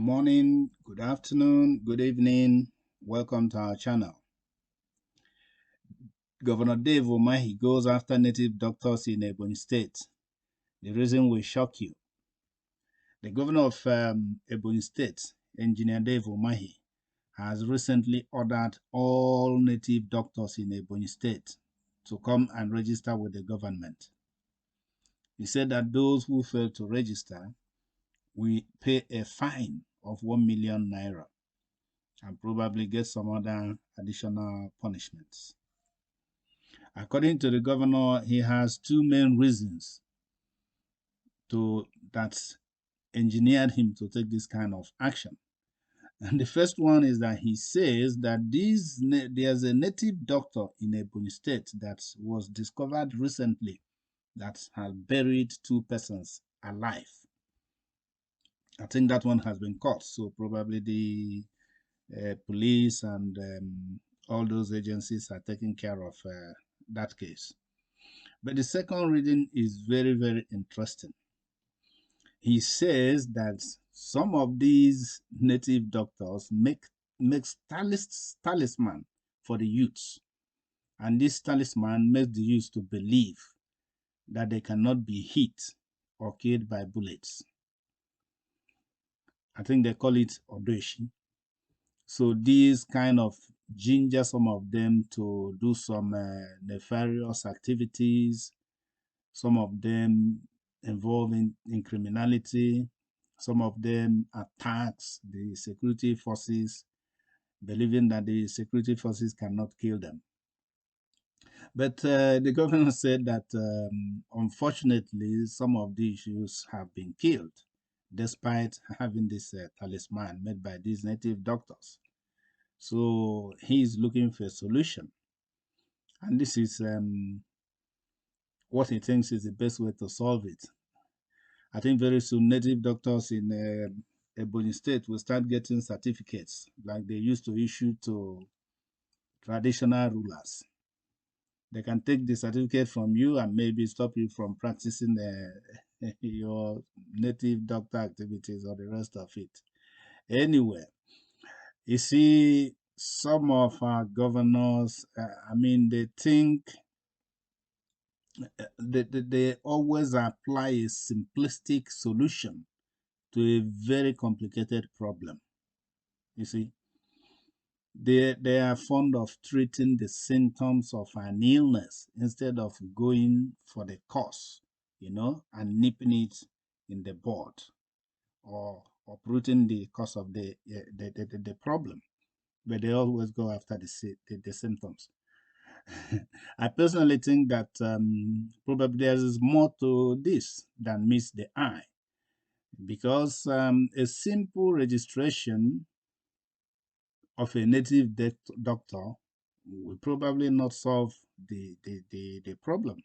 morning, good afternoon, good evening. Welcome to our channel. Governor Dave Umahi goes after native doctors in Ebonyi State. The reason will shock you. The governor of Ebonyi State, Engineer Dave Umahi, has recently ordered all native doctors in Ebonyi State to come and register with the government. He said that those who fail to register will pay a fine of 1 million naira and probably get some other additional punishments. According to the governor, he has two main reasons that engineered him to take this kind of action. And the first one is that he says that there's a native doctor in Ebonyi State that was discovered recently that had buried two persons alive. I think that one has been caught, so probably the police and all those agencies are taking care of that case. But the second reading is very, very interesting. He says that some of these native doctors make talisman for the youths. And this talisman makes the youths to believe that they cannot be hit or killed by bullets. I think they call it odoshi. So these kind of ginger some of them to do some nefarious activities, some of them involved in criminality, some of them attacks the security forces, believing that the security forces cannot kill them. But the governor said that unfortunately some of these youths have been killed despite having this talisman made by these native doctors. So he is looking for a solution. And this is what he thinks is the best way to solve it. I think very soon native doctors in Ebonyi State will start getting certificates like they used to issue to traditional rulers. They can take the certificate from you and maybe stop you from practicing your native doctor activities or the rest of it. Anyway, you see, some of our governors, they think they always apply a simplistic solution to a very complicated problem. You see, they are fond of treating the symptoms of an illness instead of going for the cause, and nipping it in the bud or uprooting the cause of the problem. But they always go after the symptoms. I personally think that probably there is more to this than meets the eye, because a simple registration of a native doctor will probably not solve the problem.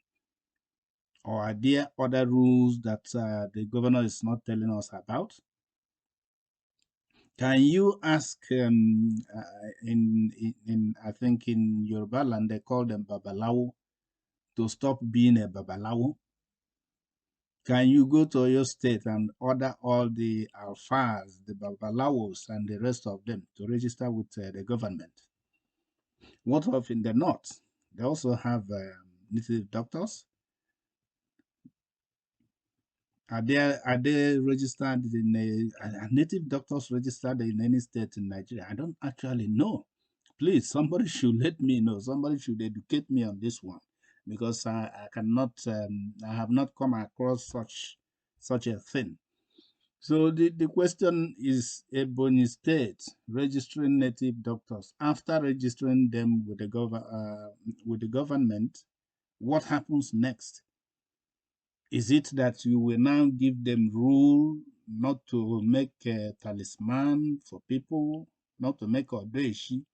Or are there other rules that the governor is not telling us about? Can you ask I think in Yoruba land they call them babalawo, to stop being a babalawo? Can you go to your state and order all the alfas, the babalawos, and the rest of them to register with the government? What of in the north? They also have native doctors. Are they registered in are native doctors registered in any state in Nigeria? I don't actually know. Please, somebody should let me know. Somebody should educate me on this one, because I cannot. I have not come across such a thing. So the question is, Ebonyi State registering native doctors. After registering them with the government, what happens next? Is it that you will now give them rule not to make a talisman for people, not to make odeshi,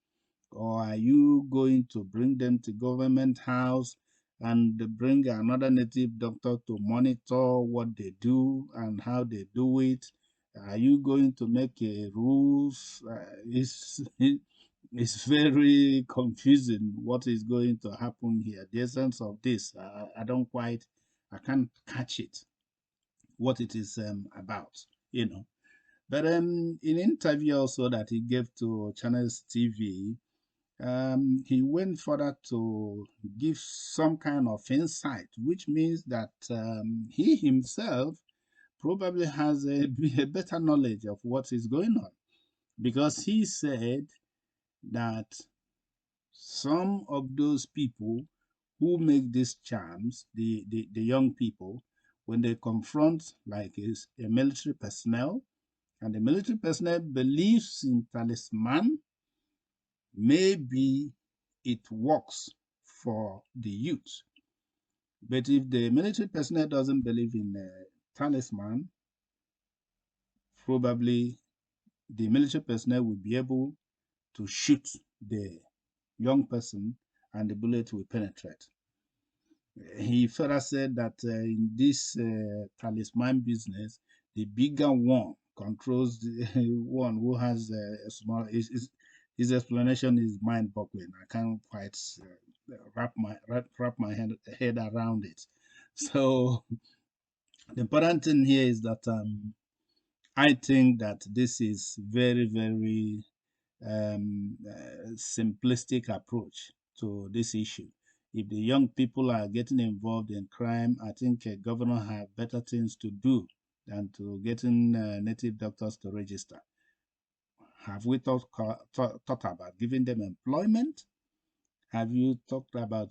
or are you going to bring them to government house and bring another native doctor to monitor what they do and how they do it? Are you going to make a rules? It's very confusing what is going to happen here. The essence of this, I can't catch it, what it is about, But in an interview also that he gave to Channels TV, he went further to give some kind of insight, which means that he himself probably has a better knowledge of what is going on, because he said that some of those people who make these charms, the young people, when they confront like a military personnel, and the military personnel believes in talisman, maybe it works for the youth. But if the military personnel doesn't believe in talisman, probably the military personnel will be able to shoot the young person and the bullet will penetrate. He further said that in this talisman business, the bigger one controls the one who has a small. His explanation is mind-boggling. I can't quite wrap my head around it. So the important thing here is that I think that this is very simplistic approach to this issue. If the young people are getting involved in crime, I think a governor have better things to do than to getting native doctors to register. Have we thought about giving them employment? Have you talked about,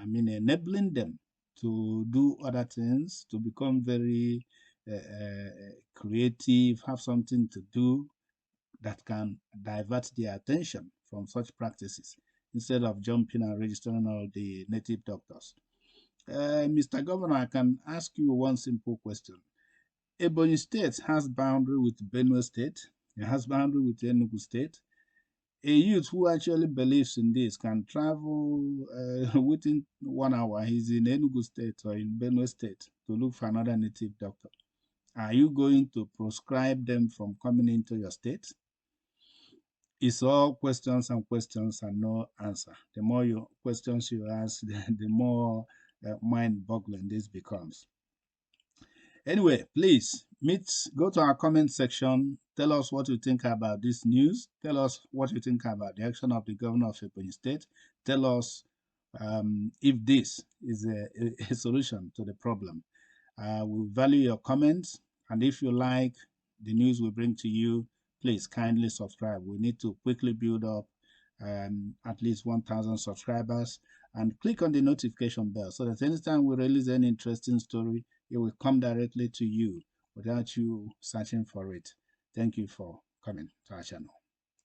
enabling them to do other things, to become very creative, have something to do that can divert their attention from such practices instead of jumping and registering all the native doctors? Mr. Governor, I can ask you one simple question. Ebonyi State has boundary with Benue State. It has boundary with Enugu State. A youth who actually believes in this can travel within 1 hour. He's in Enugu State or in Benue State to look for another native doctor. Are you going to proscribe them from coming into your state? It's all questions and questions and no answer. The more questions you ask, the more mind-boggling this becomes. Anyway, please go to our comment section. Tell us what you think about this news. Tell us what you think about the action of the governor of Ebonyi State. Tell us if this is a solution to the problem. We value your comments, and if you like the news we bring to you, please kindly subscribe. We need to quickly build up at least 1,000 subscribers, and click on the notification bell so that anytime we release any interesting story, it will come directly to you without you searching for it. Thank you for coming to our channel.